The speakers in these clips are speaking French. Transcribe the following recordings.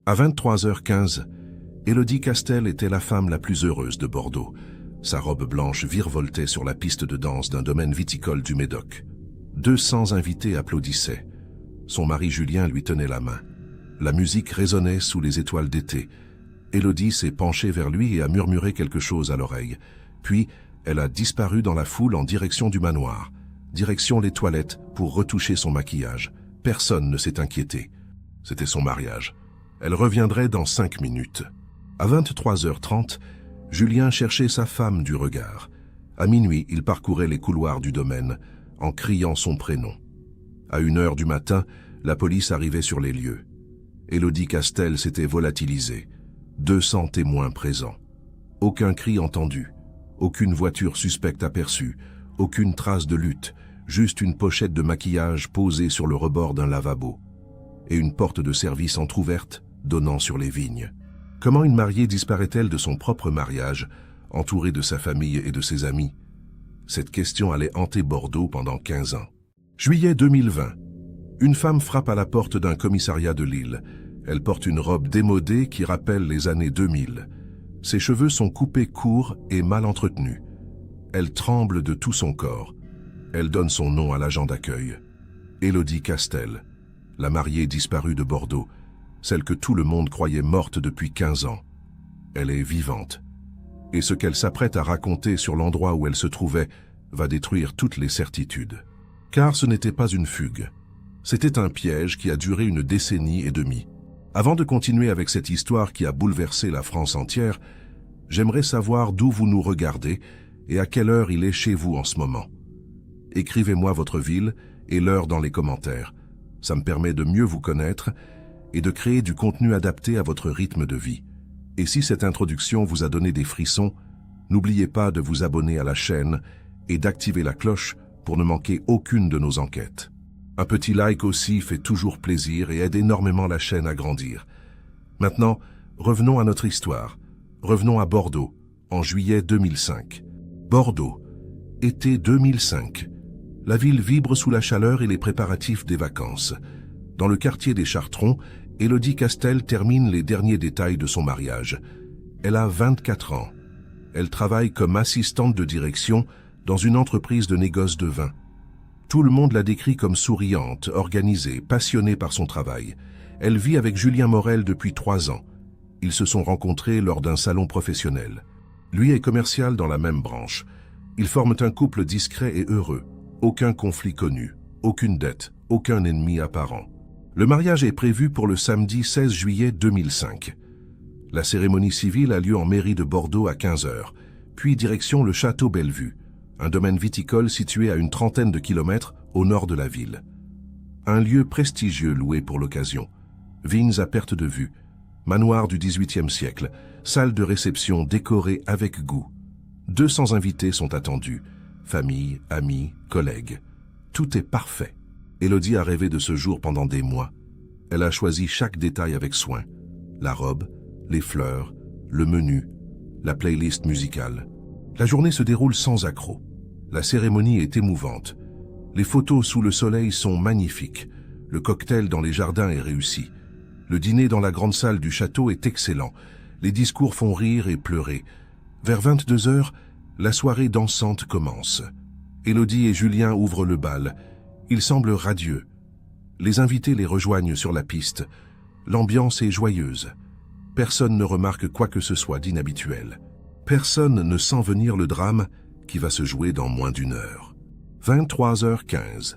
À 23h15, Élodie Castel était la femme la plus heureuse de Bordeaux. Sa robe blanche virevoltait sur la piste de danse d'un domaine viticole du Médoc. 200 invités applaudissaient. Son mari Julien lui tenait la main. La musique résonnait sous les étoiles d'été. Élodie s'est penchée vers lui et a murmuré quelque chose à l'oreille. Puis, elle a disparu dans la foule en direction du manoir, direction les toilettes pour retoucher son maquillage. Personne ne s'est inquiété. C'était son mariage. Elle reviendrait dans 5 minutes. À 23h30, Julien cherchait sa femme du regard. À minuit, il parcourait les couloirs du domaine, en criant son prénom. À 1h du matin, la police arrivait sur les lieux. Élodie Castel s'était volatilisée. 200 témoins présents. Aucun cri entendu, aucune voiture suspecte aperçue, aucune trace de lutte, juste une pochette de maquillage posée sur le rebord d'un lavabo et une porte de service entr'ouverte donnant sur les vignes. Comment une mariée disparaît-elle de son propre mariage, entourée de sa famille et de ses amis? Cette question allait hanter Bordeaux pendant 15 ans. Juillet 2020. Une femme frappe à la porte d'un commissariat de Lille. Elle porte une robe démodée qui rappelle les années 2000. Ses cheveux sont coupés courts et mal entretenus. Elle tremble de tout son corps. Elle donne son nom à l'agent d'accueil. Élodie Castel, la mariée disparue de Bordeaux, celle que tout le monde croyait morte depuis 15 ans. Elle est vivante. Et ce qu'elle s'apprête à raconter sur l'endroit où elle se trouvait va détruire toutes les certitudes. Car ce n'était pas une fugue. C'était un piège qui a duré une décennie et demie. Avant de continuer avec cette histoire qui a bouleversé la France entière, j'aimerais savoir d'où vous nous regardez et à quelle heure il est chez vous en ce moment. Écrivez-moi votre ville et l'heure dans les commentaires. Ça me permet de mieux vous connaître et de créer du contenu adapté à votre rythme de vie. Et si cette introduction vous a donné des frissons, n'oubliez pas de vous abonner à la chaîne et d'activer la cloche pour ne manquer aucune de nos enquêtes. Un petit like aussi fait toujours plaisir et aide énormément la chaîne à grandir. Maintenant, revenons à notre histoire. Revenons à Bordeaux, en juillet 2005. Bordeaux, été 2005. La ville vibre sous la chaleur et les préparatifs des vacances. Dans le quartier des Chartrons, Élodie Castel termine les derniers détails de son mariage. Elle a 24 ans. Elle travaille comme assistante de direction dans une entreprise de négoce de vin. Tout le monde la décrit comme souriante, organisée, passionnée par son travail. Elle vit avec Julien Morel depuis 3 ans. Ils se sont rencontrés lors d'un salon professionnel. Lui est commercial dans la même branche. Ils forment un couple discret et heureux. Aucun conflit connu, aucune dette, aucun ennemi apparent. Le mariage est prévu pour le samedi 16 juillet 2005. La cérémonie civile a lieu en mairie de Bordeaux à 15h, puis direction le château Bellevue, un domaine viticole situé à une trentaine de kilomètres au nord de la ville. Un lieu prestigieux loué pour l'occasion. Vignes à perte de vue, manoir du XVIIIe siècle, salle de réception décorée avec goût. 200 invités sont attendus, famille, amis, collègues. Tout est parfait. Élodie a rêvé de ce jour pendant des mois. Elle a choisi chaque détail avec soin. La robe, les fleurs, le menu, la playlist musicale. La journée se déroule sans accroc. La cérémonie est émouvante. Les photos sous le soleil sont magnifiques. Le cocktail dans les jardins est réussi. Le dîner dans la grande salle du château est excellent. Les discours font rire et pleurer. Vers 22h, la soirée dansante commence. Élodie et Julien ouvrent le bal. Ils semblent radieux. Les invités les rejoignent sur la piste. L'ambiance est joyeuse. Personne ne remarque quoi que ce soit d'inhabituel. Personne ne sent venir le drame qui va se jouer dans moins d'1 heure. 23h15.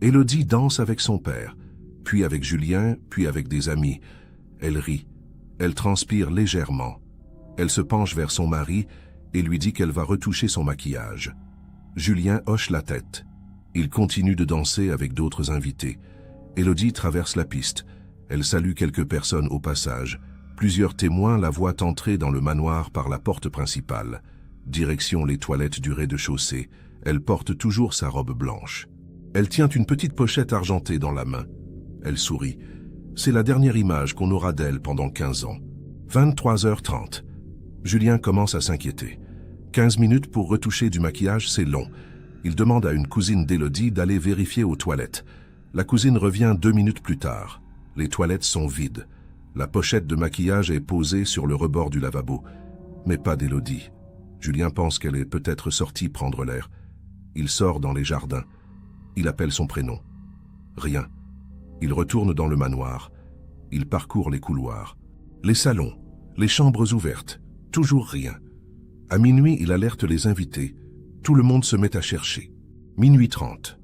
Élodie danse avec son père, puis avec Julien, puis avec des amis. Elle rit. Elle transpire légèrement. Elle se penche vers son mari et lui dit qu'elle va retoucher son maquillage. Julien hoche la tête. Il continue de danser avec d'autres invités. Élodie traverse la piste. Elle salue quelques personnes au passage. Plusieurs témoins la voient entrer dans le manoir par la porte principale. Direction les toilettes du rez-de-chaussée. Elle porte toujours sa robe blanche. Elle tient une petite pochette argentée dans la main. Elle sourit. C'est la dernière image qu'on aura d'elle pendant 15 ans. 23h30. Julien commence à s'inquiéter. 15 minutes pour retoucher du maquillage, c'est long. Il demande à une cousine d'Élodie d'aller vérifier aux toilettes. La cousine revient 2 minutes plus tard. Les toilettes sont vides. La pochette de maquillage est posée sur le rebord du lavabo, mais pas d'Élodie. Julien pense qu'elle est peut-être sortie prendre l'air. Il sort dans les jardins. Il appelle son prénom. Rien. Il retourne dans le manoir. Il parcourt les couloirs. Les salons, les chambres ouvertes, toujours rien. À minuit, il alerte les invités. Tout le monde se met à chercher. Minuit 30.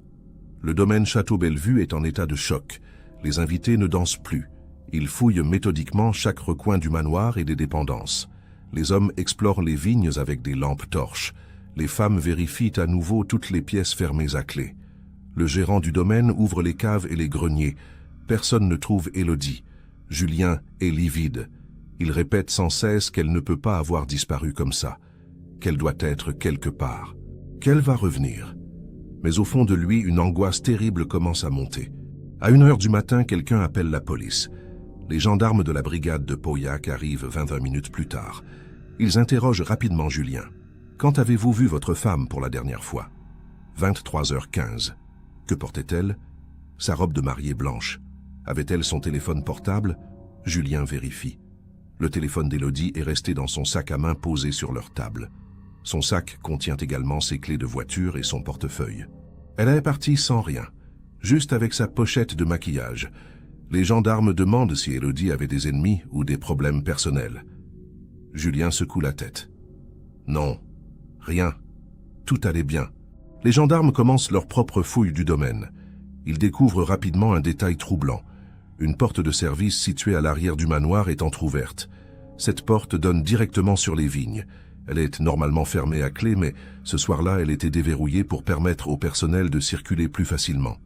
Le domaine Château-Bellevue est en état de choc. Les invités ne dansent plus. Ils fouillent méthodiquement chaque recoin du manoir et des dépendances. Les hommes explorent les vignes avec des lampes torches. Les femmes vérifient à nouveau toutes les pièces fermées à clé. Le gérant du domaine ouvre les caves et les greniers. Personne ne trouve Élodie. Julien est livide. Il répète sans cesse qu'elle ne peut pas avoir disparu comme ça, qu'elle doit être quelque part, qu'elle va revenir. Mais au fond de lui, une angoisse terrible commence à monter. À 1h du matin, quelqu'un appelle la police. Les gendarmes de la brigade de Pauillac arrivent 20 minutes plus tard. Ils interrogent rapidement Julien. « Quand avez-vous vu votre femme pour la dernière fois ?» 23h15. Que portait-elle? Sa robe de mariée blanche. Avait-elle son téléphone portable? Julien vérifie. Le téléphone d'Élodie est resté dans son sac à main posé sur leur table. Son sac contient également ses clés de voiture et son portefeuille. Elle est partie sans rien, juste avec sa pochette de maquillage. Les gendarmes demandent si Élodie avait des ennemis ou des problèmes personnels. Julien secoue la tête. Non, rien. Tout allait bien. Les gendarmes commencent leur propre fouille du domaine. Ils découvrent rapidement un détail troublant. Une porte de service située à l'arrière du manoir est entrouverte. Cette porte donne directement sur les vignes. Elle est normalement fermée à clé, mais ce soir-là, elle était déverrouillée pour permettre au personnel de circuler plus facilement.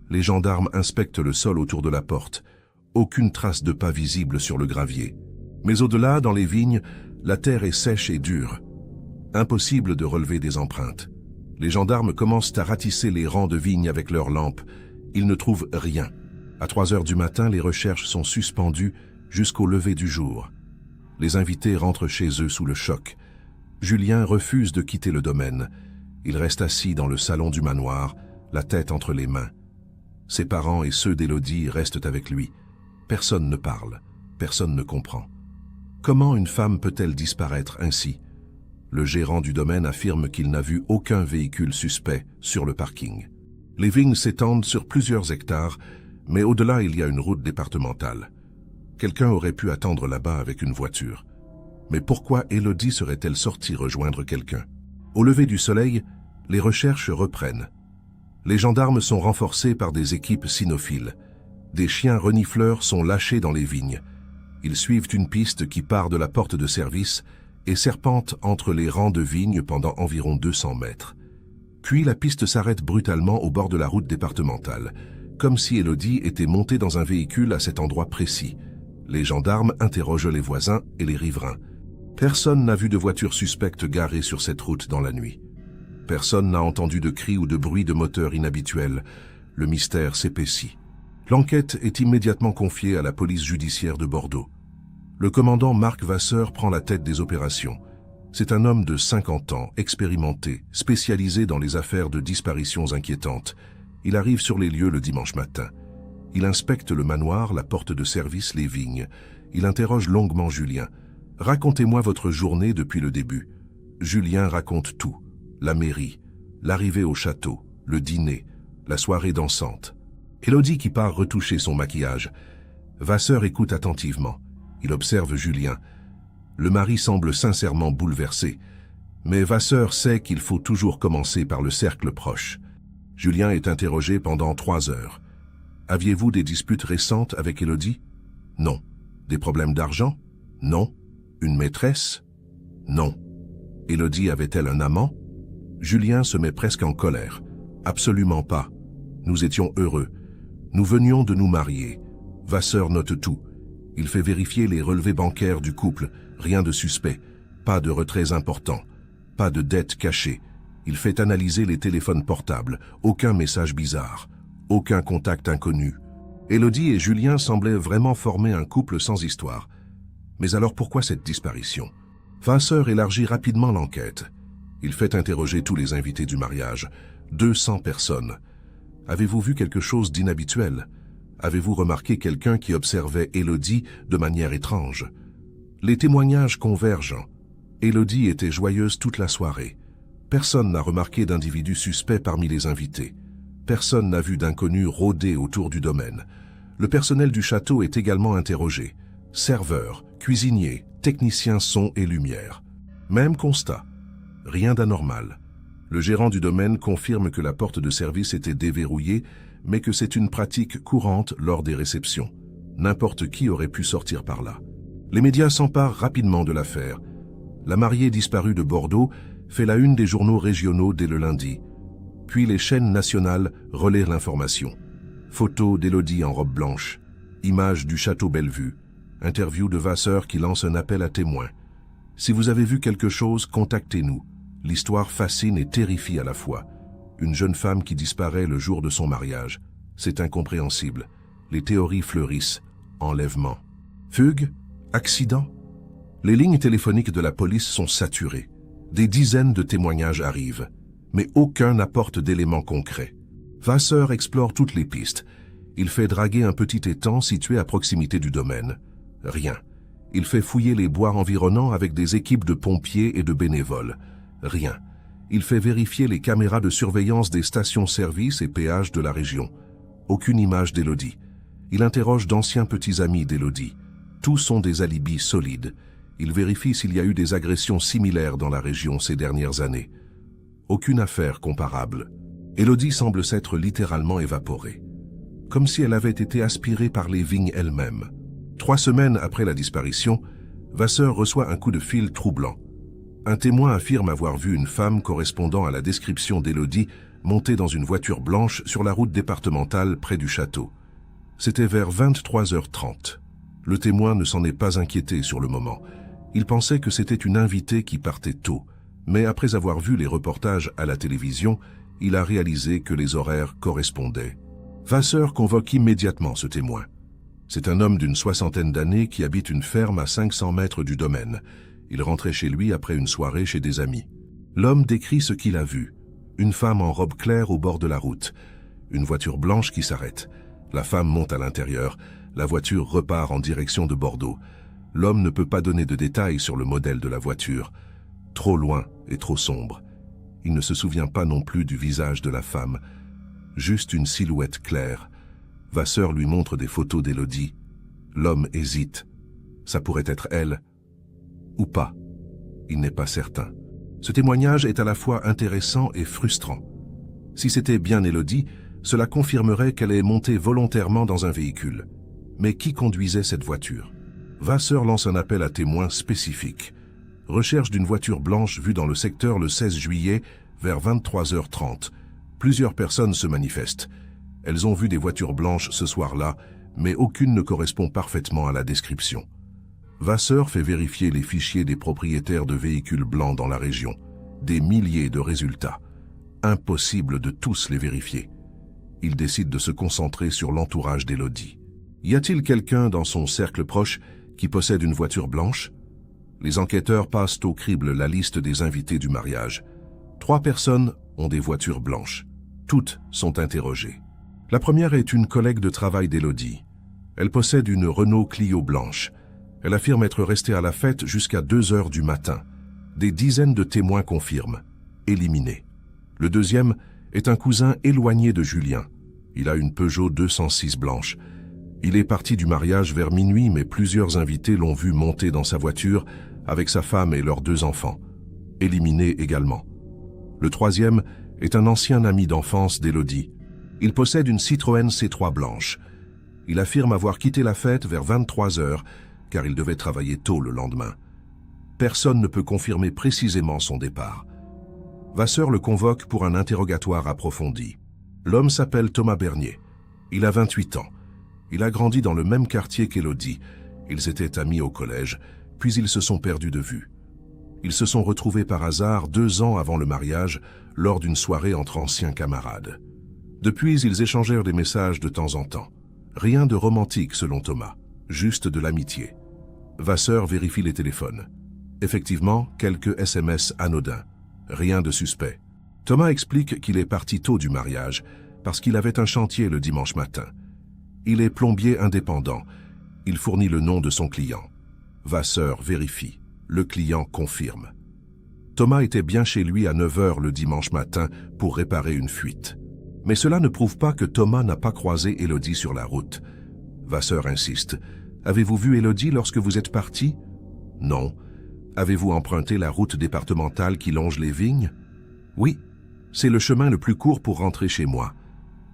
Les gendarmes inspectent le sol autour de la porte. Aucune trace de pas visible sur le gravier. Mais au-delà, dans les vignes, la terre est sèche et dure. Impossible de relever des empreintes. Les gendarmes commencent à ratisser les rangs de vignes avec leurs lampes. Ils ne trouvent rien. À 3h du matin, les recherches sont suspendues jusqu'au lever du jour. Les invités rentrent chez eux sous le choc. Julien refuse de quitter le domaine. Il reste assis dans le salon du manoir, la tête entre les mains. Ses parents et ceux d'Élodie restent avec lui. Personne ne parle, personne ne comprend. Comment une femme peut-elle disparaître ainsi? Le gérant du domaine affirme qu'il n'a vu aucun véhicule suspect sur le parking. Les vignes s'étendent sur plusieurs hectares, mais au-delà, il y a une route départementale. Quelqu'un aurait pu attendre là-bas avec une voiture. Mais pourquoi Élodie serait-elle sortie rejoindre quelqu'un? Au lever du soleil, les recherches reprennent. Les gendarmes sont renforcés par des équipes cynophiles. Des chiens renifleurs sont lâchés dans les vignes. Ils suivent une piste qui part de la porte de service et serpente entre les rangs de vignes pendant environ 200 mètres. Puis la piste s'arrête brutalement au bord de la route départementale, comme si Élodie était montée dans un véhicule à cet endroit précis. Les gendarmes interrogent les voisins et les riverains. Personne n'a vu de voiture suspecte garée sur cette route dans la nuit. Personne n'a entendu de cris ou de bruit de moteur inhabituel. Le mystère s'épaissit. L'enquête est immédiatement confiée à la police judiciaire de Bordeaux. Le commandant Marc Vasseur prend la tête des opérations. C'est un homme de 50 ans, expérimenté, spécialisé dans les affaires de disparitions inquiétantes. Il arrive sur les lieux le dimanche matin. Il inspecte le manoir, la porte de service, les vignes. Il interroge longuement Julien. « Racontez-moi votre journée depuis le début. » Julien raconte tout. La mairie, l'arrivée au château, le dîner, la soirée dansante. Élodie qui part retoucher son maquillage. Vasseur écoute attentivement. Il observe Julien. Le mari semble sincèrement bouleversé. Mais Vasseur sait qu'il faut toujours commencer par le cercle proche. Julien est interrogé pendant 3 heures. Aviez-vous des disputes récentes avec Élodie? Non. Des problèmes d'argent? Non. Une maîtresse? Non. Élodie avait-elle un amant? Julien se met presque en colère. Absolument pas. Nous étions heureux. Nous venions de nous marier. Vasseur note tout. Il fait vérifier les relevés bancaires du couple. Rien de suspect. Pas de retraits importants. Pas de dettes cachées. Il fait analyser les téléphones portables. Aucun message bizarre. Aucun contact inconnu. Élodie et Julien semblaient vraiment former un couple sans histoire. Mais alors pourquoi cette disparition? Vasseur élargit rapidement l'enquête. Il fait interroger tous les invités du mariage. 200 personnes. Avez-vous vu quelque chose d'inhabituel? Avez-vous remarqué quelqu'un qui observait Élodie de manière étrange? Les témoignages convergent. Élodie était joyeuse toute la soirée. Personne n'a remarqué d'individu suspect parmi les invités. Personne n'a vu d'inconnus rôder autour du domaine. Le personnel du château est également interrogé. Serveurs, cuisiniers, techniciens son et lumière. Même constat. Rien d'anormal. Le gérant du domaine confirme que la porte de service était déverrouillée, mais que c'est une pratique courante lors des réceptions. N'importe qui aurait pu sortir par là. Les médias s'emparent rapidement de l'affaire. La mariée disparue de Bordeaux fait la une des journaux régionaux dès le lundi. Puis les chaînes nationales relaient l'information. Photos d'Élodie en robe blanche, images du château Bellevue, interview de Vasseur qui lance un appel à témoins. Si vous avez vu quelque chose, contactez-nous. L'histoire fascine et terrifie à la fois. Une jeune femme qui disparaît le jour de son mariage. C'est incompréhensible. Les théories fleurissent. Enlèvement. Fugue? Accident? Les lignes téléphoniques de la police sont saturées. Des dizaines de témoignages arrivent, mais aucun n'apporte d'éléments concrets. Vasseur explore toutes les pistes. Il fait draguer un petit étang situé à proximité du domaine. Rien. Il fait fouiller les bois environnants avec des équipes de pompiers et de bénévoles. Rien. Il fait vérifier les caméras de surveillance des stations-service et péages de la région. Aucune image d'Élodie. Il interroge d'anciens petits amis d'Élodie. Tous sont des alibis solides. Il vérifie s'il y a eu des agressions similaires dans la région ces dernières années. Aucune affaire comparable. Élodie semble s'être littéralement évaporée. Comme si elle avait été aspirée par les vignes elles-mêmes. 3 semaines après la disparition, Vasseur reçoit un coup de fil troublant. Un témoin affirme avoir vu une femme correspondant à la description d'Élodie montée dans une voiture blanche sur la route départementale près du château. C'était vers 23h30. Le témoin ne s'en est pas inquiété sur le moment. Il pensait que c'était une invitée qui partait tôt, mais après avoir vu les reportages à la télévision, il a réalisé que les horaires correspondaient. Vasseur convoque immédiatement ce témoin. C'est un homme d'une 60aine d'années qui habite une ferme à 500 mètres du domaine. Il rentrait chez lui après une soirée chez des amis. L'homme décrit ce qu'il a vu. Une femme en robe claire au bord de la route. Une voiture blanche qui s'arrête. La femme monte à l'intérieur. La voiture repart en direction de Bordeaux. L'homme ne peut pas donner de détails sur le modèle de la voiture. Trop loin et trop sombre. Il ne se souvient pas non plus du visage de la femme. Juste une silhouette claire. Vasseur lui montre des photos d'Élodie. L'homme hésite. Ça pourrait être elle ou pas. Il n'est pas certain. Ce témoignage est à la fois intéressant et frustrant. Si c'était bien Élodie, cela confirmerait qu'elle est montée volontairement dans un véhicule. Mais qui conduisait cette voiture? Vasseur lance un appel à témoins spécifique. Recherche d'une voiture blanche vue dans le secteur le 16 juillet vers 23h30. Plusieurs personnes se manifestent. Elles ont vu des voitures blanches ce soir-là, mais aucune ne correspond parfaitement à la description. Vasseur fait vérifier les fichiers des propriétaires de véhicules blancs dans la région. Des milliers de résultats. Impossible de tous les vérifier. Il décide de se concentrer sur l'entourage d'Élodie. Y a-t-il quelqu'un dans son cercle proche qui possède une voiture blanche? Les enquêteurs passent au crible la liste des invités du mariage. 3 personnes ont des voitures blanches. Toutes sont interrogées. La première est une collègue de travail d'Élodie. Elle possède une Renault Clio blanche. Elle affirme être restée à la fête jusqu'à 2h du matin. Des dizaines de témoins confirment. Éliminé. Le deuxième est un cousin éloigné de Julien. Il a une Peugeot 206 blanche. Il est parti du mariage vers minuit, mais plusieurs invités l'ont vu monter dans sa voiture avec sa femme et leurs 2 enfants. Éliminé également. Le troisième est un ancien ami d'enfance d'Élodie. Il possède une Citroën C3 blanche. Il affirme avoir quitté la fête vers 23h, car il devait travailler tôt le lendemain. Personne ne peut confirmer précisément son départ. Vasseur le convoque pour un interrogatoire approfondi. L'homme s'appelle Thomas Bernier. Il a 28 ans. Il a grandi dans le même quartier qu'Élodie. Ils étaient amis au collège, puis ils se sont perdus de vue. Ils se sont retrouvés par hasard 2 ans avant le mariage, lors d'une soirée entre anciens camarades. Depuis, ils échangèrent des messages de temps en temps. Rien de romantique selon Thomas, juste de l'amitié. Vasseur vérifie les téléphones. Effectivement, quelques SMS anodins. Rien de suspect. Thomas explique qu'il est parti tôt du mariage, parce qu'il avait un chantier le dimanche matin. Il est plombier indépendant. Il fournit le nom de son client. Vasseur vérifie. Le client confirme. Thomas était bien chez lui à 9 h le dimanche matin pour réparer une fuite. Mais cela ne prouve pas que Thomas n'a pas croisé Élodie sur la route. Vasseur insiste. Avez-vous vu Élodie lorsque vous êtes parti? Non. Avez-vous emprunté la route départementale qui longe les vignes? Oui. C'est le chemin le plus court pour rentrer chez moi.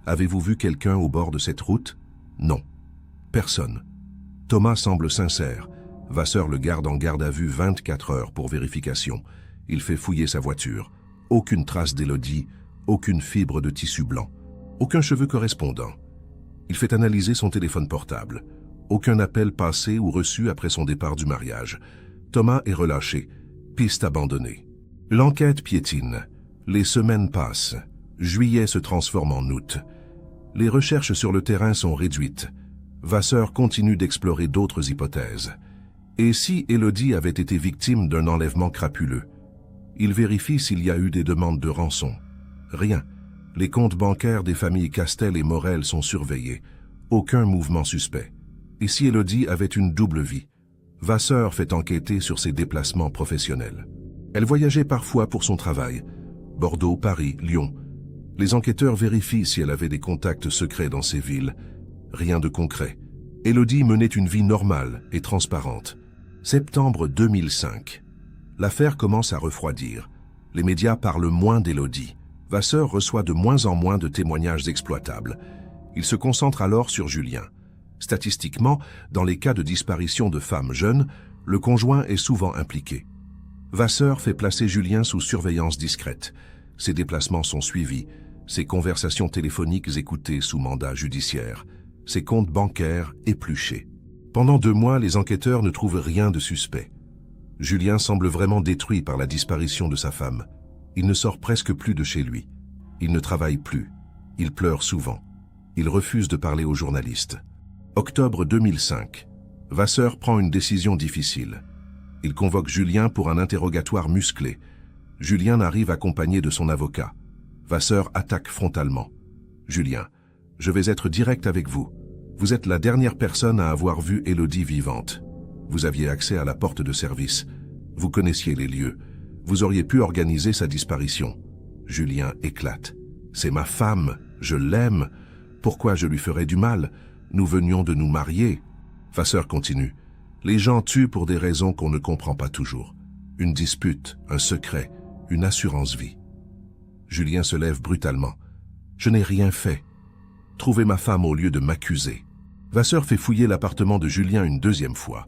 Avez-vous vu quelqu'un au bord de cette route? Non. Personne. Thomas semble sincère. Vasseur le garde en garde à vue 24 heures pour vérification. Il fait fouiller sa voiture. Aucune trace d'Élodie, aucune fibre de tissu blanc, aucun cheveu correspondant. Il fait analyser son téléphone portable. Aucun appel passé ou reçu après son départ du mariage. Thomas est relâché. Piste abandonnée. L'enquête piétine. Les semaines passent. Juillet se transforme en août. Les recherches sur le terrain sont réduites. Vasseur continue d'explorer d'autres hypothèses. Et si Élodie avait été victime d'un enlèvement crapuleux? Il vérifie s'il y a eu des demandes de rançon. Rien. Les comptes bancaires des familles Castel et Morel sont surveillés. Aucun mouvement suspect. Et si Élodie avait une double vie? Vasseur fait enquêter sur ses déplacements professionnels. Elle voyageait parfois pour son travail. Bordeaux, Paris, Lyon. Les enquêteurs vérifient si elle avait des contacts secrets dans ces villes. Rien de concret. Élodie menait une vie normale et transparente. Septembre 2005. L'affaire commence à refroidir. Les médias parlent moins d'Élodie. Vasseur reçoit de moins en moins de témoignages exploitables. Il se concentre alors sur Julien. Statistiquement, dans les cas de disparition de femmes jeunes, le conjoint est souvent impliqué. Vasseur fait placer Julien sous surveillance discrète. Ses déplacements sont suivis, ses conversations téléphoniques écoutées sous mandat judiciaire, ses comptes bancaires épluchés. Pendant 2 mois, les enquêteurs ne trouvent rien de suspect. Julien semble vraiment détruit par la disparition de sa femme. Il ne sort presque plus de chez lui. Il ne travaille plus. Il pleure souvent. Il refuse de parler aux journalistes. Octobre 2005. Vasseur prend une décision difficile. Il convoque Julien pour un interrogatoire musclé. Julien arrive accompagné de son avocat. Vasseur attaque frontalement. Julien, je vais être direct avec vous. Vous êtes la dernière personne à avoir vu Élodie vivante. Vous aviez accès à la porte de service. Vous connaissiez les lieux. Vous auriez pu organiser sa disparition. Julien éclate. C'est ma femme, je l'aime. Pourquoi je lui ferais du mal? Nous venions de nous marier. Vasseur continue. Les gens tuent pour des raisons qu'on ne comprend pas toujours. Une dispute, un secret, une assurance-vie. Julien se lève brutalement. Je n'ai rien fait. Trouvez ma femme au lieu de m'accuser. Vasseur fait fouiller l'appartement de Julien une 2e fois.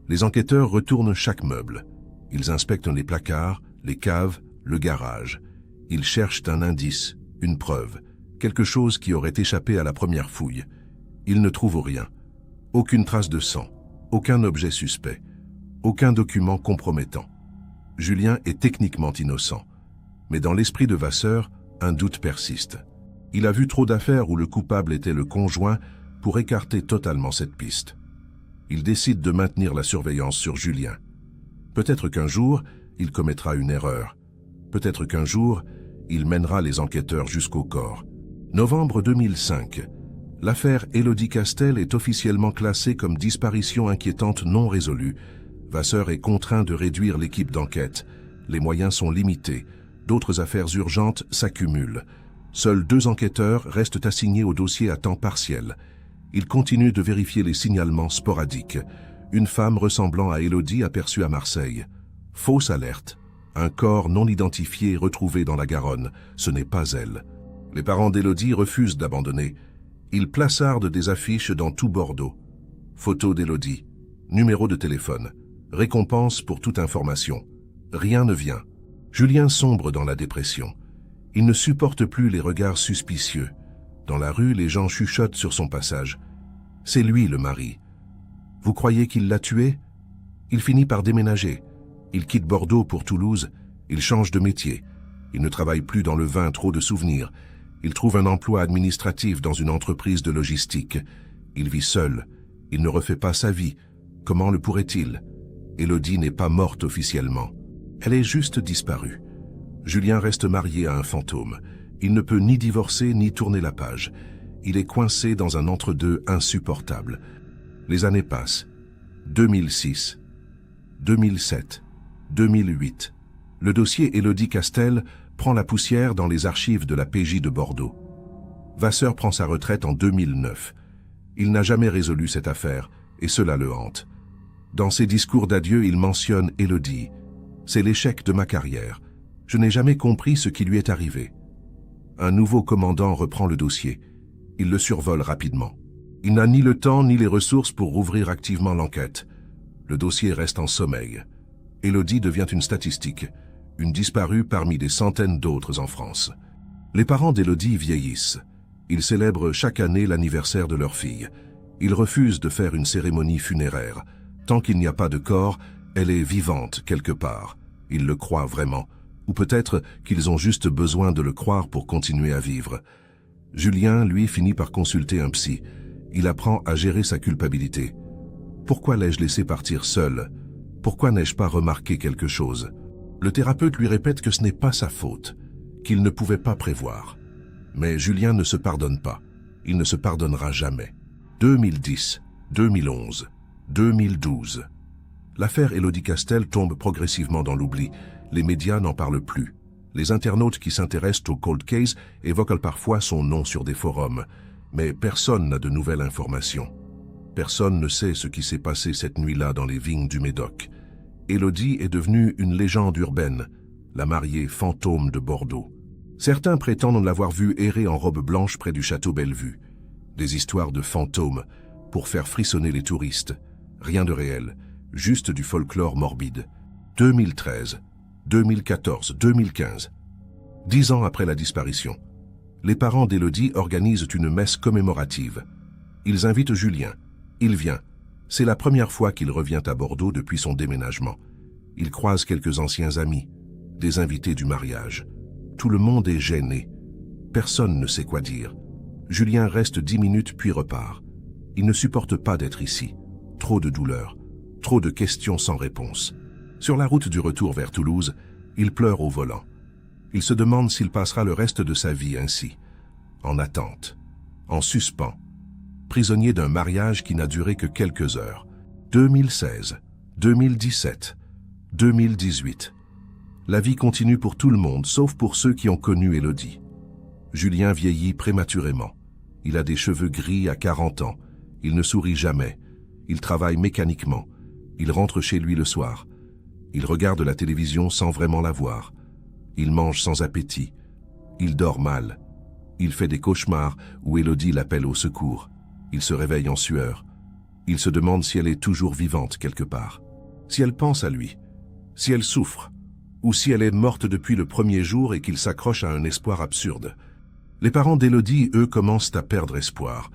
Les enquêteurs retournent chaque meuble. Ils inspectent les placards, les caves, le garage. Ils cherchent un indice, une preuve, quelque chose qui aurait échappé à la première fouille. Ils ne trouvent rien. Aucune trace de sang, aucun objet suspect, aucun document compromettant. Julien est techniquement innocent. Mais dans l'esprit de Vasseur, un doute persiste. Il a vu trop d'affaires où le coupable était le conjoint pour écarter totalement cette piste. Il décide de maintenir la surveillance sur Julien. Peut-être qu'un jour, il commettra une erreur. Peut-être qu'un jour, il mènera les enquêteurs jusqu'au corps. Novembre 2005. L'affaire Élodie Castel est officiellement classée comme disparition inquiétante non résolue. Vasseur est contraint de réduire l'équipe d'enquête. Les moyens sont limités. D'autres affaires urgentes s'accumulent. Seuls 2 enquêteurs restent assignés au dossier à temps partiel. Ils continuent de vérifier les signalements sporadiques. Une femme ressemblant à Élodie aperçue à Marseille. Fausse alerte. Un corps non identifié retrouvé dans la Garonne. Ce n'est pas elle. Les parents d'Élodie refusent d'abandonner. Ils plaçardent des affiches dans tout Bordeaux. Photo d'Élodie. Numéro de téléphone. Récompense pour toute information. Rien ne vient. Julien sombre dans la dépression. Il ne supporte plus les regards suspicieux. Dans la rue, les gens chuchotent sur son passage. C'est lui le mari. Vous croyez qu'il l'a tué? Il finit par déménager. Il quitte Bordeaux pour Toulouse. Il change de métier. Il ne travaille plus dans le vin, trop de souvenirs. Il trouve un emploi administratif dans une entreprise de logistique. Il vit seul. Il ne refait pas sa vie. Comment le pourrait-il? Élodie n'est pas morte officiellement. Elle est juste disparue. Julien reste marié à un fantôme. Il ne peut ni divorcer ni tourner la page. il est coincé dans un entre-deux insupportable. Les années passent. 2006, 2007, 2008. Le dossier Élodie Castel prend la poussière dans les archives de la PJ de Bordeaux. Vasseur prend sa retraite en 2009. Il n'a jamais résolu cette affaire, et cela le hante. Dans ses discours d'adieu, il mentionne Élodie. « C'est l'échec de ma carrière. Je n'ai jamais compris ce qui lui est arrivé. » Un nouveau commandant reprend le dossier. Il le survole rapidement. Il n'a ni le temps ni les ressources pour rouvrir activement l'enquête. Le dossier reste en sommeil. Élodie devient une statistique, une disparue parmi des centaines d'autres en France. Les parents d'Élodie vieillissent. Ils célèbrent chaque année l'anniversaire de leur fille. Ils refusent de faire une cérémonie funéraire. Tant qu'il n'y a pas de corps, elle est vivante quelque part. Ils le croient vraiment. Ou peut-être qu'ils ont juste besoin de le croire pour continuer à vivre. Julien, lui, finit par consulter un psy. Il apprend à gérer sa culpabilité. Pourquoi l'ai-je laissé partir seul? Pourquoi n'ai-je pas remarqué quelque chose? Le thérapeute lui répète que ce n'est pas sa faute, qu'il ne pouvait pas prévoir. Mais Julien ne se pardonne pas. Il ne se pardonnera jamais. 2010, 2011, 2012. L'affaire Élodie Castel tombe progressivement dans l'oubli. Les médias n'en parlent plus. Les internautes qui s'intéressent au cold case évoquent parfois son nom sur des forums. Mais personne n'a de nouvelles informations. Personne ne sait ce qui s'est passé cette nuit-là dans les vignes du Médoc. Élodie est devenue une légende urbaine, la mariée fantôme de Bordeaux. Certains prétendent l'avoir vue errer en robe blanche près du château Bellevue. Des histoires de fantômes pour faire frissonner les touristes. Rien de réel, juste du folklore morbide. 2013, 2014, 2015. 10 ans après la disparition, les parents d'Élodie organisent une messe commémorative. Ils invitent Julien. Il vient. C'est la première fois qu'il revient à Bordeaux depuis son déménagement. Il croise quelques anciens amis, des invités du mariage. Tout le monde est gêné. Personne ne sait quoi dire. Julien reste 10 minutes puis repart. Il ne supporte pas d'être ici. Trop de douleur, trop de questions sans réponse. Sur la route du retour vers Toulouse, il pleure au volant. Il se demande s'il passera le reste de sa vie ainsi, en attente, en suspens, prisonnier d'un mariage qui n'a duré que quelques heures. 2016, 2017, 2018. La vie continue pour tout le monde, sauf pour ceux qui ont connu Élodie. Julien vieillit prématurément. Il a des cheveux gris à 40 ans. Il ne sourit jamais. Il travaille mécaniquement. Il rentre chez lui le soir. Il regarde la télévision sans vraiment la voir. Il mange sans appétit. Il dort mal. Il fait des cauchemars où Élodie l'appelle au secours. Il se réveille en sueur. Il se demande si elle est toujours vivante quelque part. Si elle pense à lui. Si elle souffre. Ou si elle est morte depuis le premier jour et qu'il s'accroche à un espoir absurde. Les parents d'Élodie, eux, commencent à perdre espoir.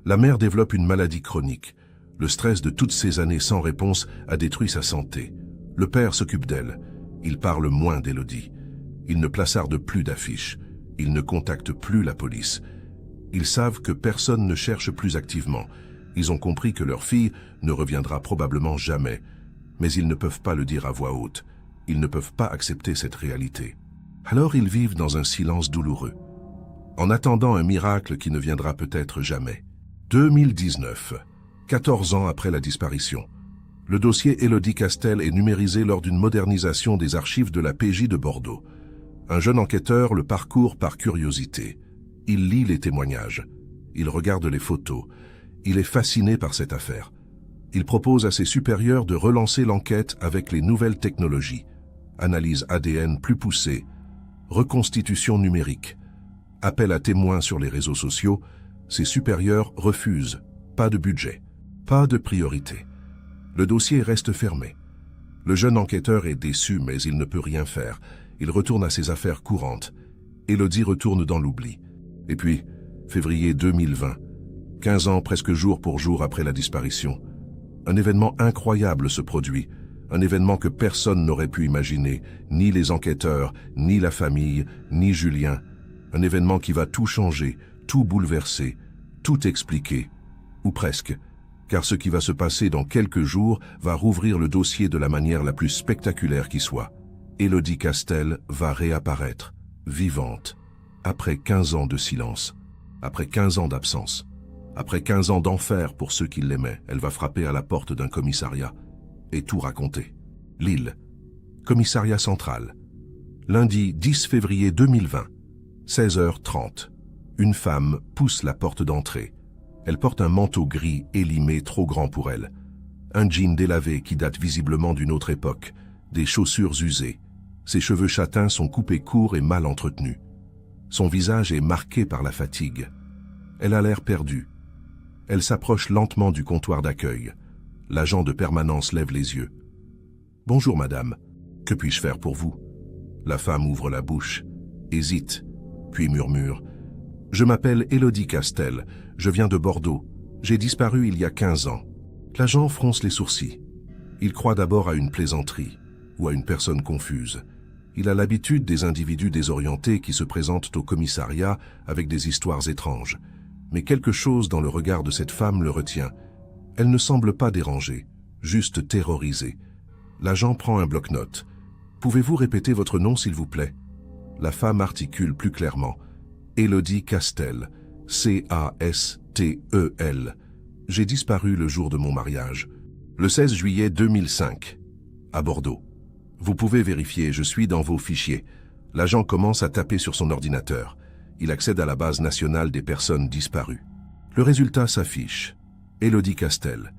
La mère développe une maladie chronique. Le stress de toutes ces années sans réponse a détruit sa santé. Le père s'occupe d'elle. Il parle moins d'Élodie. Il ne plaçarde plus d'affiches. Il ne contacte plus la police. Ils savent que personne ne cherche plus activement. Ils ont compris que leur fille ne reviendra probablement jamais. Mais ils ne peuvent pas le dire à voix haute. Ils ne peuvent pas accepter cette réalité. Alors ils vivent dans un silence douloureux, en attendant un miracle qui ne viendra peut-être jamais. 2019, 14 ans après la disparition. Le dossier Élodie Castel est numérisé lors d'une modernisation des archives de la PJ de Bordeaux. Un jeune enquêteur le parcourt par curiosité. Il lit les témoignages. Il regarde les photos. Il est fasciné par cette affaire. Il propose à ses supérieurs de relancer l'enquête avec les nouvelles technologies. Analyse ADN plus poussée, reconstitution numérique, appel à témoins sur les réseaux sociaux. Ses supérieurs refusent. Pas de budget, pas de priorité. Le dossier reste fermé. Le jeune enquêteur est déçu, mais il ne peut rien faire. Il retourne à ses affaires courantes. Élodie retourne dans l'oubli. Et puis, février 2020, 15 ans presque jour pour jour après la disparition, un événement incroyable se produit, un événement que personne n'aurait pu imaginer, ni les enquêteurs, ni la famille, ni Julien. Un événement qui va tout changer, tout bouleverser, tout expliquer, ou presque, car ce qui va se passer dans quelques jours va rouvrir le dossier de la manière la plus spectaculaire qui soit. Élodie Castel va réapparaître, vivante, après 15 ans de silence. Après 15 ans d'absence, après 15 ans d'enfer pour ceux qui l'aimaient, elle va frapper à la porte d'un commissariat et tout raconter. Lille, commissariat central. Lundi 10 février 2020, 16h30. Une femme pousse la porte d'entrée. Elle porte un manteau gris élimé trop grand pour elle. Un jean délavé qui date visiblement d'une autre époque. Des chaussures usées. Ses cheveux châtains sont coupés courts et mal entretenus. Son visage est marqué par la fatigue. Elle a l'air perdue. Elle s'approche lentement du comptoir d'accueil. L'agent de permanence lève les yeux. « Bonjour madame, que puis-je faire pour vous ?» La femme ouvre la bouche, hésite, puis murmure. « Je m'appelle Élodie Castel, je viens de Bordeaux. J'ai disparu il y a 15 ans. » L'agent fronce les sourcils. Il croit d'abord à une plaisanterie ou à une personne confuse. Il a l'habitude des individus désorientés qui se présentent au commissariat avec des histoires étranges. Mais quelque chose dans le regard de cette femme le retient. Elle ne semble pas dérangée, juste terrorisée. L'agent prend un bloc-notes. « Pouvez-vous répéter votre nom, s'il vous plaît ?» La femme articule plus clairement. « Élodie Castel, C-A-S-T-E-L. J'ai disparu le jour de mon mariage. Le 16 juillet 2005, à Bordeaux. Vous pouvez vérifier, je suis dans vos fichiers. » L'agent commence à taper sur son ordinateur. Il accède à la base nationale des personnes disparues. Le résultat s'affiche. Élodie Castel,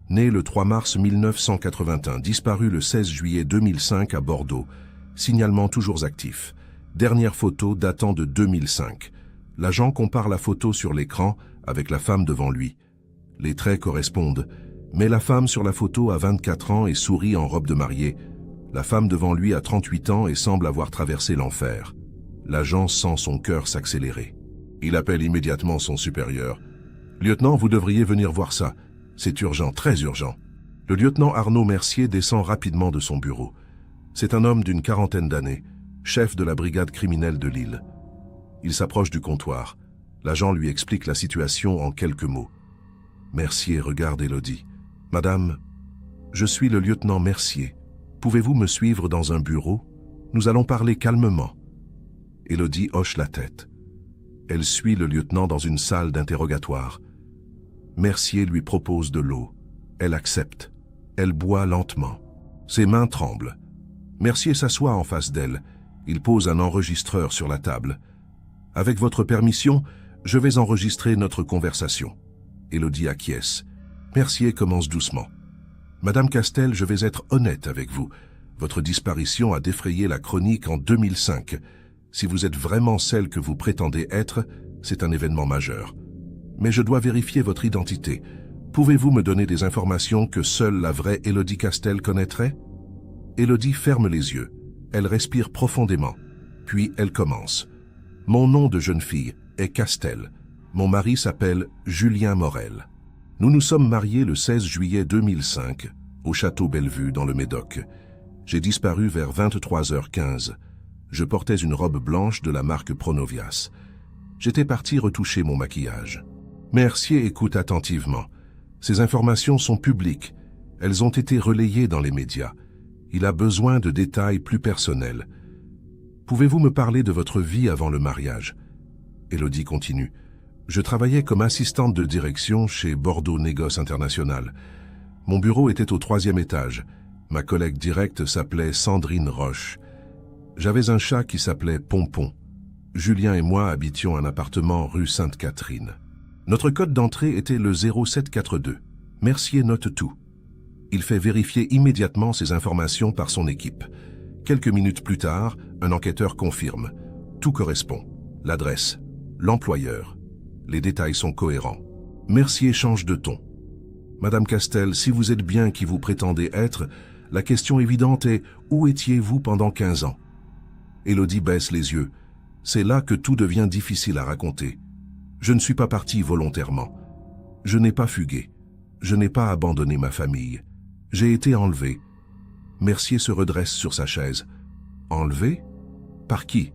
née le 3 mars 1981, disparue le 16 juillet 2005 à Bordeaux. Signalement toujours actif. Dernière photo datant de 2005. L'agent compare la photo sur l'écran avec la femme devant lui. Les traits correspondent, mais la femme sur la photo a 24 ans et sourit en robe de mariée. La femme devant lui a 38 ans et semble avoir traversé l'enfer. L'agent sent son cœur s'accélérer. Il appelle immédiatement son supérieur. « Lieutenant, vous devriez venir voir ça. C'est urgent, très urgent. » Le lieutenant Arnaud Mercier descend rapidement de son bureau. C'est un homme d'une quarantaine d'années, chef de la brigade criminelle de Lille. Il s'approche du comptoir. L'agent lui explique la situation en quelques mots. Mercier regarde Élodie. « Madame, je suis le lieutenant Mercier. Pouvez-vous me suivre dans un bureau? Nous allons parler calmement. » Élodie hoche la tête. Elle suit le lieutenant dans une salle d'interrogatoire. Mercier lui propose de l'eau. Elle accepte. Elle boit lentement. Ses mains tremblent. Mercier s'assoit en face d'elle. Il pose un enregistreur sur la table. « Avec votre permission, je vais enregistrer notre conversation. » Élodie acquiesce. Mercier commence doucement. « Madame Castel, je vais être honnête avec vous. Votre disparition a défrayé la chronique en 2005. Si vous êtes vraiment celle que vous prétendez être, c'est un événement majeur. Mais je dois vérifier votre identité. Pouvez-vous me donner des informations que seule la vraie Élodie Castel connaîtrait ?» Élodie ferme les yeux. Elle respire profondément. Puis elle commence. « Mon nom de jeune fille est Castel. Mon mari s'appelle Julien Morel. Nous nous sommes mariés le 16 juillet 2005 au château Bellevue dans le Médoc. J'ai disparu vers 23h15. Je portais une robe blanche de la marque Pronovias. J'étais parti retoucher mon maquillage. » Mercier écoute attentivement. Ces informations sont publiques. Elles ont été relayées dans les médias. Il a besoin de détails plus personnels. Pouvez-vous me parler de votre vie avant le mariage? Élodie continue. Je travaillais comme assistante de direction chez Bordeaux Négoce International. Mon bureau était au 3e étage. Ma collègue directe s'appelait Sandrine Roche. J'avais un chat qui s'appelait Pompon. Julien et moi habitions un appartement rue Sainte-Catherine. Notre code d'entrée était le 0742. Mercier note tout. Il fait vérifier immédiatement ces informations par son équipe. Quelques minutes plus tard, un enquêteur confirme. Tout correspond. L'adresse, l'employeur. Les détails sont cohérents. Mercier change de ton. Madame Castel, si vous êtes bien qui vous prétendez être, la question évidente est « Où étiez-vous pendant 15 ans ?» Élodie baisse les yeux. C'est là que tout devient difficile à raconter. Je ne suis pas parti volontairement. Je n'ai pas fugué. Je n'ai pas abandonné ma famille. J'ai été enlevé. Mercier se redresse sur sa chaise. Enlevé? Par qui?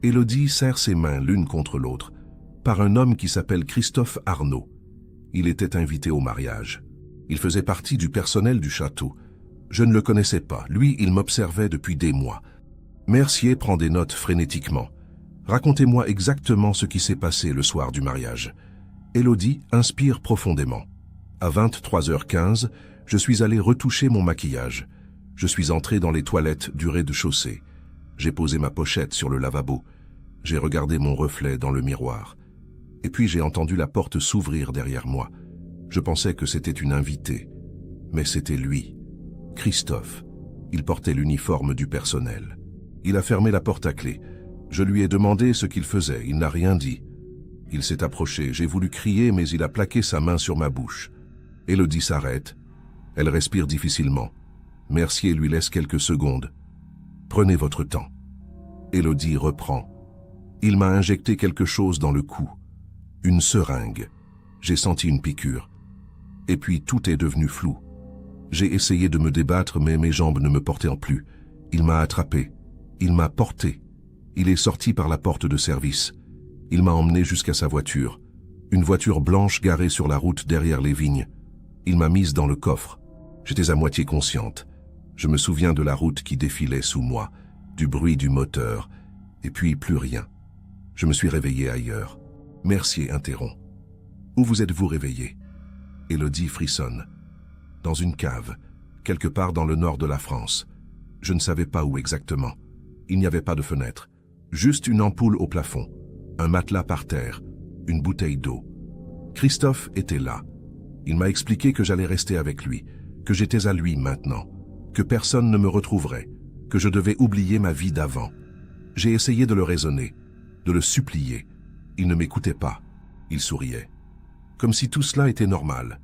Élodie serre ses mains l'une contre l'autre. Par un homme qui s'appelle Christophe Arnaud. Il était invité au mariage. Il faisait partie du personnel du château. Je ne le connaissais pas. Lui, il m'observait depuis des mois. Mercier prend des notes frénétiquement. Racontez-moi exactement ce qui s'est passé le soir du mariage. Élodie inspire profondément. À 23h15, je suis allé retoucher mon maquillage. Je suis entré dans les toilettes du rez-de-chaussée. J'ai posé ma pochette sur le lavabo. J'ai regardé mon reflet dans le miroir. Et puis j'ai entendu la porte s'ouvrir derrière moi. Je pensais que c'était une invitée. Mais c'était lui, Christophe. Il portait l'uniforme du personnel. Il a fermé la porte à clé. Je lui ai demandé ce qu'il faisait. Il n'a rien dit. Il s'est approché. J'ai voulu crier, mais il a plaqué sa main sur ma bouche. Élodie s'arrête. Elle respire difficilement. Mercier lui laisse quelques secondes. Prenez votre temps. Élodie reprend. Il m'a injecté quelque chose dans le cou. Une seringue. J'ai senti une piqûre. Et puis tout est devenu flou. J'ai essayé de me débattre, mais mes jambes ne me portaient plus. Il m'a attrapé. Il m'a porté. Il est sorti par la porte de service. Il m'a emmené jusqu'à sa voiture. Une voiture blanche garée sur la route derrière les vignes. Il m'a mise dans le coffre. J'étais à moitié consciente. Je me souviens de la route qui défilait sous moi, du bruit du moteur, et puis plus rien. Je me suis réveillé ailleurs. Mercier interrompt. Où vous êtes-vous réveillé? Élodie frissonne. Dans une cave, quelque part dans le nord de la France. Je ne savais pas où exactement. Il n'y avait pas de fenêtre. Juste une ampoule au plafond, un matelas par terre, une bouteille d'eau. Christophe était là. Il m'a expliqué que j'allais rester avec lui, que j'étais à lui maintenant, que personne ne me retrouverait, que je devais oublier ma vie d'avant. J'ai essayé de le raisonner, de le supplier. Il ne m'écoutait pas. Il souriait. Comme si tout cela était normal.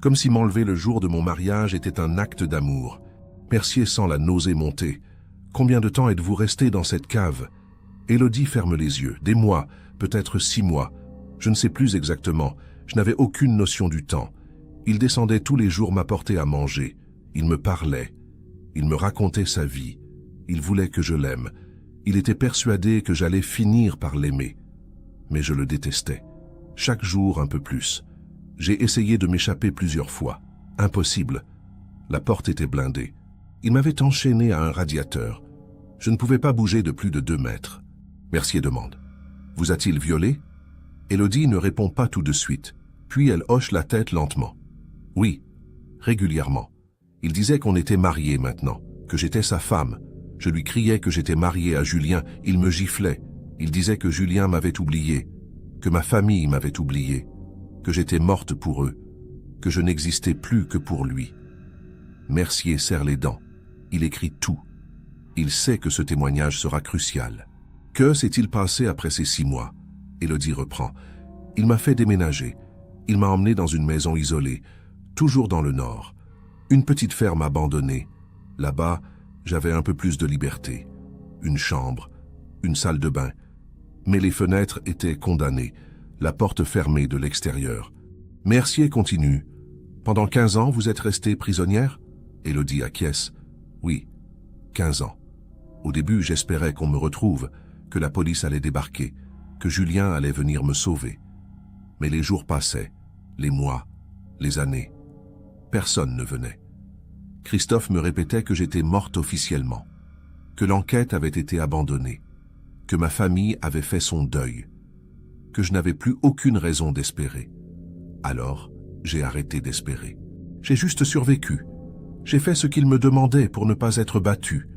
Comme si m'enlever le jour de mon mariage était un acte d'amour. Mercier sent la nausée monter. Combien de temps êtes-vous resté dans cette cave? Élodie ferme les yeux. Des mois, peut-être 6 mois. Je ne sais plus exactement. Je n'avais aucune notion du temps. Il descendait tous les jours m'apporter à manger. Il me parlait. Il me racontait sa vie. Il voulait que je l'aime. Il était persuadé que j'allais finir par l'aimer. Mais je le détestais. Chaque jour un peu plus. J'ai essayé de m'échapper plusieurs fois. Impossible. La porte était blindée. Il m'avait enchaîné à un radiateur. Je ne pouvais pas bouger de plus de 2 mètres. Mercier demande. Vous a-t-il violé? Élodie ne répond pas tout de suite. Puis elle hoche la tête lentement. Oui, régulièrement. Il disait qu'on était mariés maintenant, que j'étais sa femme. Je lui criais que j'étais marié à Julien. Il me giflait. Il disait que Julien m'avait oublié, que ma famille m'avait oublié, que j'étais morte pour eux, que je n'existais plus que pour lui. Mercier serre les dents. Il écrit tout. Il sait que ce témoignage sera crucial. Que s'est-il passé après ces 6 mois? Élodie reprend. Il m'a fait déménager. Il m'a emmené dans une maison isolée, toujours dans le nord. Une petite ferme abandonnée. Là-bas, j'avais un peu plus de liberté. Une chambre, une salle de bain. Mais les fenêtres étaient condamnées, la porte fermée de l'extérieur. Mercier continue. Pendant 15 ans, vous êtes restée prisonnière? Élodie acquiesce. Oui, 15 ans. Au début, j'espérais qu'on me retrouve, que la police allait débarquer, que Julien allait venir me sauver. Mais les jours passaient, les mois, les années. Personne ne venait. Christophe me répétait que j'étais morte officiellement, que l'enquête avait été abandonnée, que ma famille avait fait son deuil, que je n'avais plus aucune raison d'espérer. Alors, j'ai arrêté d'espérer. J'ai juste survécu. J'ai fait ce qu'il me demandait pour ne pas être battue.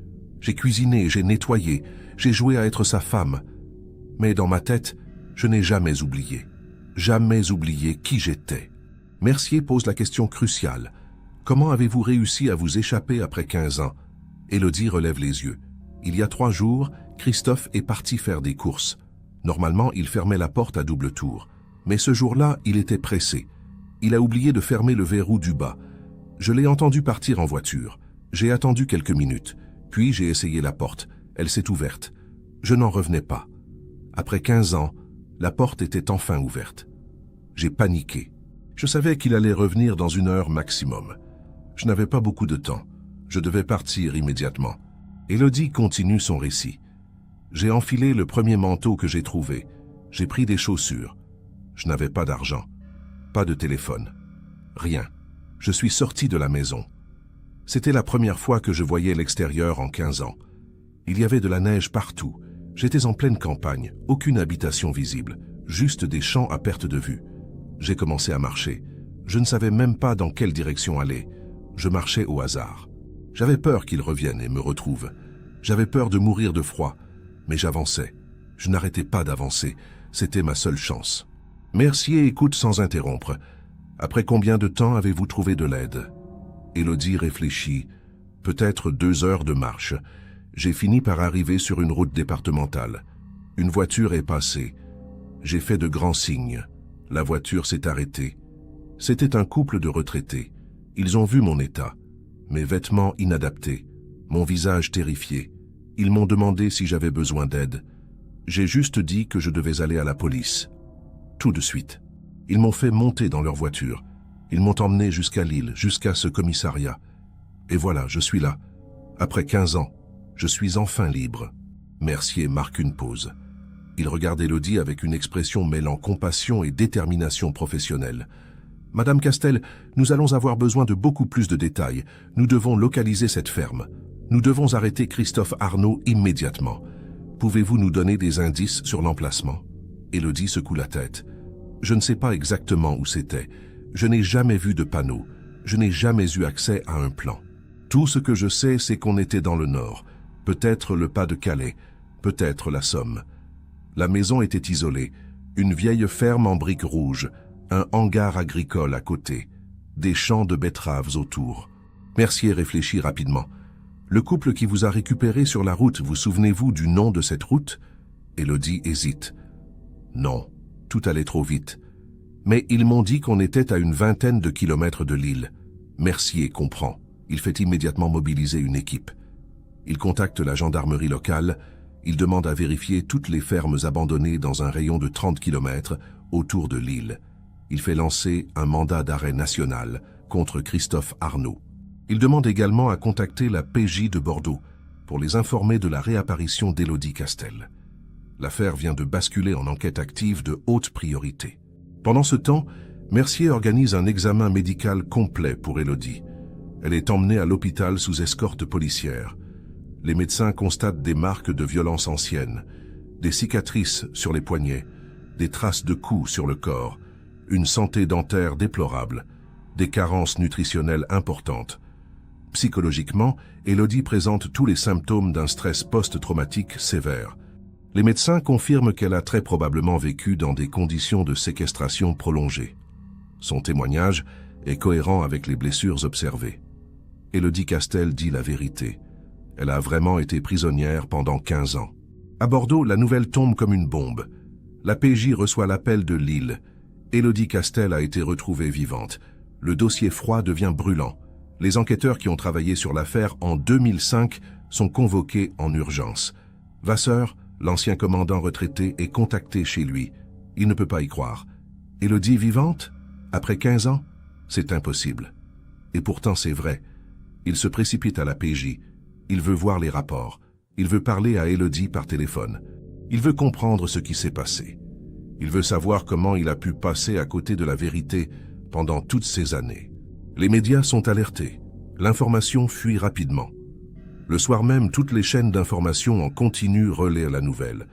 J'ai cuisiné, j'ai nettoyé, j'ai joué à être sa femme. Mais dans ma tête, je n'ai jamais oublié qui j'étais. Mercier pose la question cruciale. Comment avez-vous réussi à vous échapper après 15 ans? Élodie relève les yeux. Il y a 3 jours, Christophe est parti faire des courses. Normalement, il fermait la porte à double tour. Mais ce jour-là, il était pressé. Il a oublié de fermer le verrou du bas. Je l'ai entendu partir en voiture. J'ai attendu quelques minutes. Puis j'ai essayé la porte. Elle s'est ouverte. Je n'en revenais pas. Après 15 ans, la porte était enfin ouverte. J'ai paniqué. Je savais qu'il allait revenir dans 1 heure maximum. Je n'avais pas beaucoup de temps. Je devais partir immédiatement. Élodie continue son récit. J'ai enfilé le premier manteau que j'ai trouvé. J'ai pris des chaussures. Je n'avais pas d'argent. Pas de téléphone. Rien. Je suis sorti de la maison. C'était la première fois que je voyais l'extérieur en 15 ans. Il y avait de la neige partout. J'étais en pleine campagne, aucune habitation visible, juste des champs à perte de vue. J'ai commencé à marcher. Je ne savais même pas dans quelle direction aller. Je marchais au hasard. J'avais peur qu'ils reviennent et me retrouvent. J'avais peur de mourir de froid, mais j'avançais. Je n'arrêtais pas d'avancer. C'était ma seule chance. Mercier écoute sans interrompre. Après combien de temps avez-vous trouvé de l'aide? Élodie réfléchit. Peut-être 2 heures de marche. J'ai fini par arriver sur une route départementale. Une voiture est passée. J'ai fait de grands signes. La voiture s'est arrêtée. C'était un couple de retraités. Ils ont vu mon état. Mes vêtements inadaptés. Mon visage terrifié. Ils m'ont demandé si j'avais besoin d'aide. J'ai juste dit que je devais aller à la police. Tout de suite. Ils m'ont fait monter dans leur voiture. Ils m'ont emmené jusqu'à Lille, jusqu'à ce commissariat. Et voilà, je suis là. Après 15 ans, je suis enfin libre. Mercier marque une pause. Il regarde Élodie avec une expression mêlant compassion et détermination professionnelle. « Madame Castel, nous allons avoir besoin de beaucoup plus de détails. Nous devons localiser cette ferme. Nous devons arrêter Christophe Arnaud immédiatement. Pouvez-vous nous donner des indices sur l'emplacement ?» Élodie secoue la tête. « Je ne sais pas exactement où c'était. Je n'ai jamais vu de panneau. Je n'ai jamais eu accès à un plan. Tout ce que je sais, c'est qu'on était dans le nord. Peut-être le Pas-de-Calais, peut-être la Somme. La maison était isolée. Une vieille ferme en briques rouges. Un hangar agricole à côté, des champs de betteraves autour. » Mercier réfléchit rapidement. « Le couple qui vous a récupéré sur la route, vous souvenez-vous du nom de cette route ?» Élodie hésite. « Non, tout allait trop vite. Mais ils m'ont dit qu'on était à une 20aine de kilomètres de Lille. » Mercier comprend. Il fait immédiatement mobiliser une équipe. Il contacte la gendarmerie locale. Il demande à vérifier toutes les fermes abandonnées dans un rayon de 30 kilomètres autour de Lille. Il fait lancer un mandat d'arrêt national contre Christophe Arnaud. Il demande également à contacter la PJ de Bordeaux pour les informer de la réapparition d'Élodie Castel. L'affaire vient de basculer en enquête active de haute priorité. Pendant ce temps, Mercier organise un examen médical complet pour Élodie. Elle est emmenée à l'hôpital sous escorte policière. Les médecins constatent des marques de violence anciennes, des cicatrices sur les poignets, des traces de coups sur le corps, une santé dentaire déplorable, des carences nutritionnelles importantes. Psychologiquement, Élodie présente tous les symptômes d'un stress post-traumatique sévère. Les médecins confirment qu'elle a très probablement vécu dans des conditions de séquestration prolongées. Son témoignage est cohérent avec les blessures observées. Élodie Castel dit la vérité. Elle a vraiment été prisonnière pendant 15 ans. À Bordeaux, la nouvelle tombe comme une bombe. La PJ reçoit l'appel de Lille. Élodie Castel a été retrouvée vivante. Le dossier froid devient brûlant. Les enquêteurs qui ont travaillé sur l'affaire en 2005 sont convoqués en urgence. Vasseur, l'ancien commandant retraité, est contacté chez lui. Il ne peut pas y croire. Élodie vivante? Après 15 ans? C'est impossible. Et pourtant c'est vrai. Il se précipite à la PJ. Il veut voir les rapports. Il veut parler à Élodie par téléphone. Il veut comprendre ce qui s'est passé. Il veut savoir comment il a pu passer à côté de la vérité pendant toutes ces années. Les médias sont alertés. L'information fuit rapidement. Le soir même, toutes les chaînes d'information en continu relaient la nouvelle.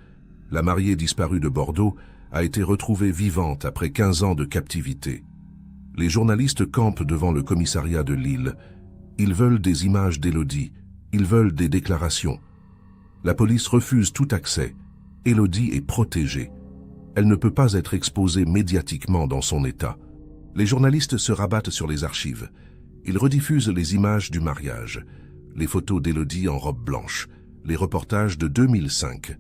La mariée disparue de Bordeaux a été retrouvée vivante après 15 ans de captivité. Les journalistes campent devant le commissariat de Lille. Ils veulent des images d'Élodie. Ils veulent des déclarations. La police refuse tout accès. Élodie est protégée. Elle ne peut pas être exposée médiatiquement dans son état. Les journalistes se rabattent sur les archives. Ils rediffusent les images du mariage, les photos d'Élodie en robe blanche, les reportages de 2005.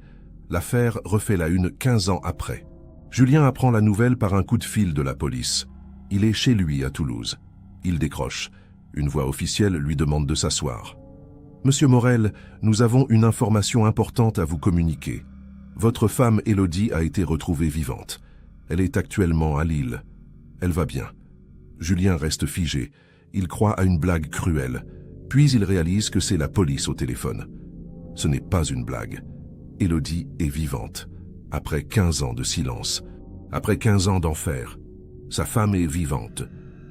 L'affaire refait la une 15 ans après. Julien apprend la nouvelle par un coup de fil de la police. Il est chez lui à Toulouse. Il décroche. Une voix officielle lui demande de s'asseoir. « Monsieur Morel, nous avons une information importante à vous communiquer. Votre femme Élodie a été retrouvée vivante. Elle est actuellement à Lille. Elle va bien. » Julien reste figé. Il croit à une blague cruelle. Puis il réalise que c'est la police au téléphone. Ce n'est pas une blague. Élodie est vivante. Après 15 ans de silence. Après 15 ans d'enfer. Sa femme est vivante.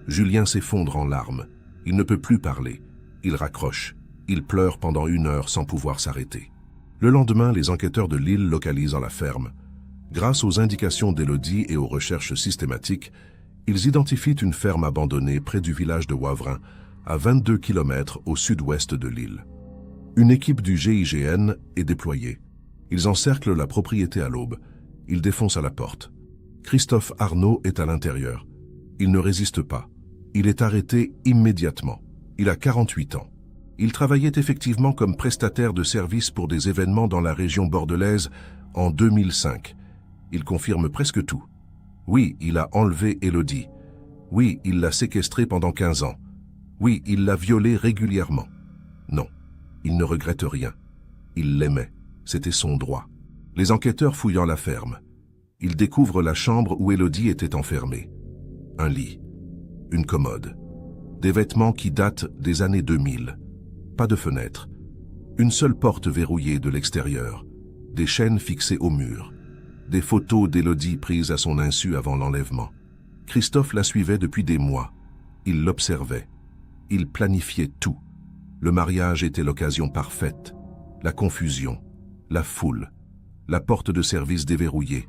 Julien s'effondre en larmes. Il ne peut plus parler. Il raccroche. Il pleure pendant 1 heure sans pouvoir s'arrêter. Le lendemain, les enquêteurs de Lille localisent la ferme. Grâce aux indications d'Élodie et aux recherches systématiques, ils identifient une ferme abandonnée près du village de Wavrin, à 22 km au sud-ouest de Lille. Une équipe du GIGN est déployée. Ils encerclent la propriété à l'aube. Ils défoncent à la porte. Christophe Arnaud est à l'intérieur. Il ne résiste pas. Il est arrêté immédiatement. Il a 48 ans. Il travaillait effectivement comme prestataire de services pour des événements dans la région bordelaise en 2005. Il confirme presque tout. Oui, il a enlevé Élodie. Oui, il l'a séquestrée pendant 15 ans. Oui, il l'a violée régulièrement. Non, il ne regrette rien. Il l'aimait. C'était son droit. Les enquêteurs fouillant la ferme. Ils découvrent la chambre où Élodie était enfermée. Un lit. Une commode. Des vêtements qui datent des années 2000. Pas de fenêtre. Une seule porte verrouillée de l'extérieur. Des chaînes fixées au mur. Des photos d'Élodie prises à son insu avant l'enlèvement. Christophe la suivait depuis des mois. Il l'observait. Il planifiait tout. Le mariage était l'occasion parfaite. La confusion, la foule, la porte de service déverrouillée.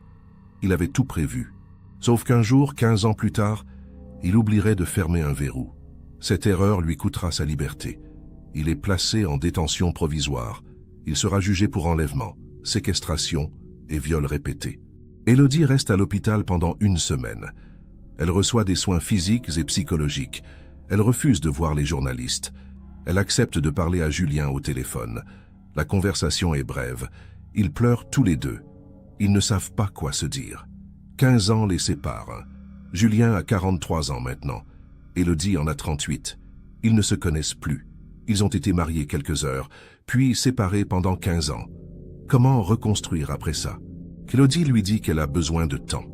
Il avait tout prévu. Sauf qu'un jour, 15 ans plus tard, il oublierait de fermer un verrou. Cette erreur lui coûtera sa liberté. Il est placé en détention provisoire. Il sera jugé pour enlèvement, séquestration et viol répété. Élodie reste à l'hôpital pendant 1 semaine. Elle reçoit des soins physiques et psychologiques. Elle refuse de voir les journalistes. Elle accepte de parler à Julien au téléphone. La conversation est brève. Ils pleurent tous les deux. Ils ne savent pas quoi se dire. 15 ans les séparent. Julien a 43 ans maintenant. Élodie en a 38. Ils ne se connaissent plus. Ils ont été mariés quelques heures, puis séparés pendant 15 ans. Comment reconstruire après ça? Élodie lui dit qu'elle a besoin de temps,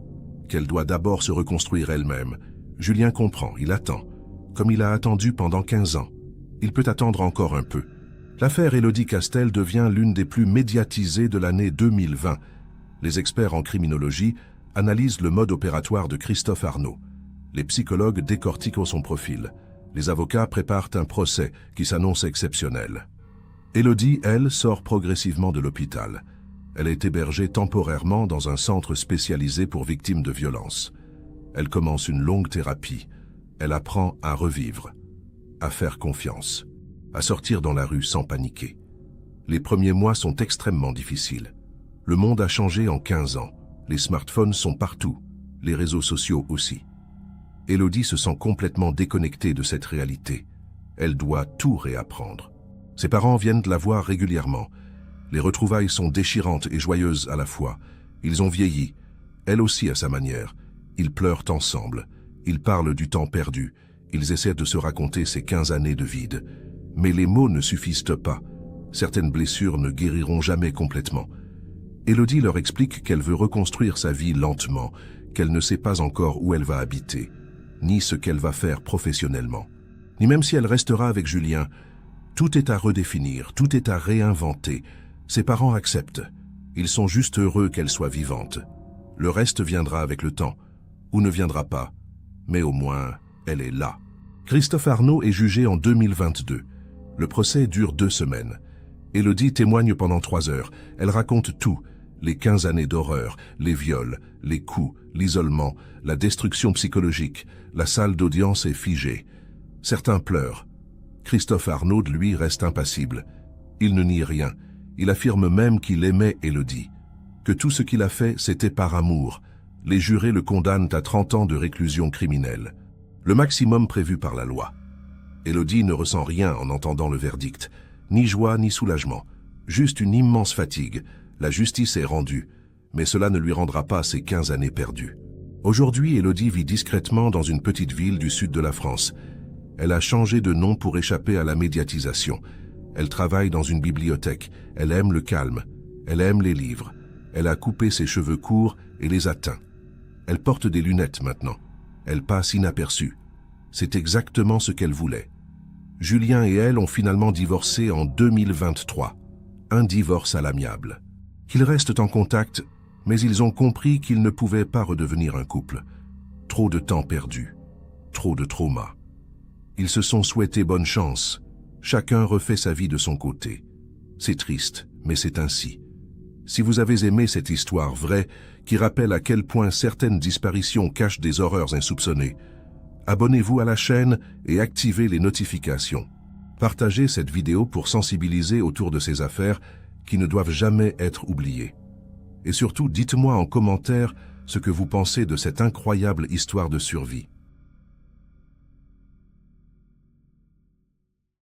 qu'elle doit d'abord se reconstruire elle-même. Julien comprend, il attend, comme il a attendu pendant 15 ans. Il peut attendre encore un peu. L'affaire Élodie Castel devient l'une des plus médiatisées de l'année 2020. Les experts en criminologie analysent le mode opératoire de Christophe Arnaud. Les psychologues décortiquent son profil. Les avocats préparent un procès qui s'annonce exceptionnel. Élodie, elle, sort progressivement de l'hôpital. Elle est hébergée temporairement dans un centre spécialisé pour victimes de violences. Elle commence une longue thérapie. Elle apprend à revivre, à faire confiance, à sortir dans la rue sans paniquer. Les premiers mois sont extrêmement difficiles. Le monde a changé en 15 ans. Les smartphones sont partout, les réseaux sociaux aussi. Élodie se sent complètement déconnectée de cette réalité. Elle doit tout réapprendre. Ses parents viennent la voir régulièrement. Les retrouvailles sont déchirantes et joyeuses à la fois. Ils ont vieilli, elle aussi à sa manière. Ils pleurent ensemble. Ils parlent du temps perdu. Ils essaient de se raconter ces 15 années de vide. Mais les mots ne suffisent pas. Certaines blessures ne guériront jamais complètement. Élodie leur explique qu'elle veut reconstruire sa vie lentement, qu'elle ne sait pas encore où elle va habiter, ni ce qu'elle va faire professionnellement, ni même si elle restera avec Julien. Tout est à redéfinir, tout est à réinventer. Ses parents acceptent. Ils sont juste heureux qu'elle soit vivante. Le reste viendra avec le temps, ou ne viendra pas. Mais au moins, elle est là. Christophe Arnaud est jugé en 2022. Le procès dure 2 semaines. Élodie témoigne pendant 3 heures. Elle raconte tout. Les 15 années d'horreur, les viols, les coups, l'isolement, la destruction psychologique. La salle d'audience est figée. Certains pleurent. Christophe Arnaud, lui, reste impassible. Il ne nie rien. Il affirme même qu'il aimait Élodie. Que tout ce qu'il a fait, c'était par amour. Les jurés le condamnent à 30 ans de réclusion criminelle. Le maximum prévu par la loi. Élodie ne ressent rien en entendant le verdict. Ni joie, ni soulagement. Juste une immense fatigue. La justice est rendue. Mais cela ne lui rendra pas ses 15 années perdues. Aujourd'hui, Élodie vit discrètement dans une petite ville du sud de la France. Elle a changé de nom pour échapper à la médiatisation. Elle travaille dans une bibliothèque. Elle aime le calme. Elle aime les livres. Elle a coupé ses cheveux courts et les a teints. Elle porte des lunettes maintenant. Elle passe inaperçue. C'est exactement ce qu'elle voulait. Julien et elle ont finalement divorcé en 2023. Un divorce à l'amiable. Ils restent en contact, mais ils ont compris qu'ils ne pouvaient pas redevenir un couple. Trop de temps perdu. Trop de trauma. Ils se sont souhaités bonne chance. Chacun refait sa vie de son côté. C'est triste, mais c'est ainsi. Si vous avez aimé cette histoire vraie, qui rappelle à quel point certaines disparitions cachent des horreurs insoupçonnées, abonnez-vous à la chaîne et activez les notifications. Partagez cette vidéo pour sensibiliser autour de ces affaires qui ne doivent jamais être oubliées. Et surtout, dites-moi en commentaire ce que vous pensez de cette incroyable histoire de survie.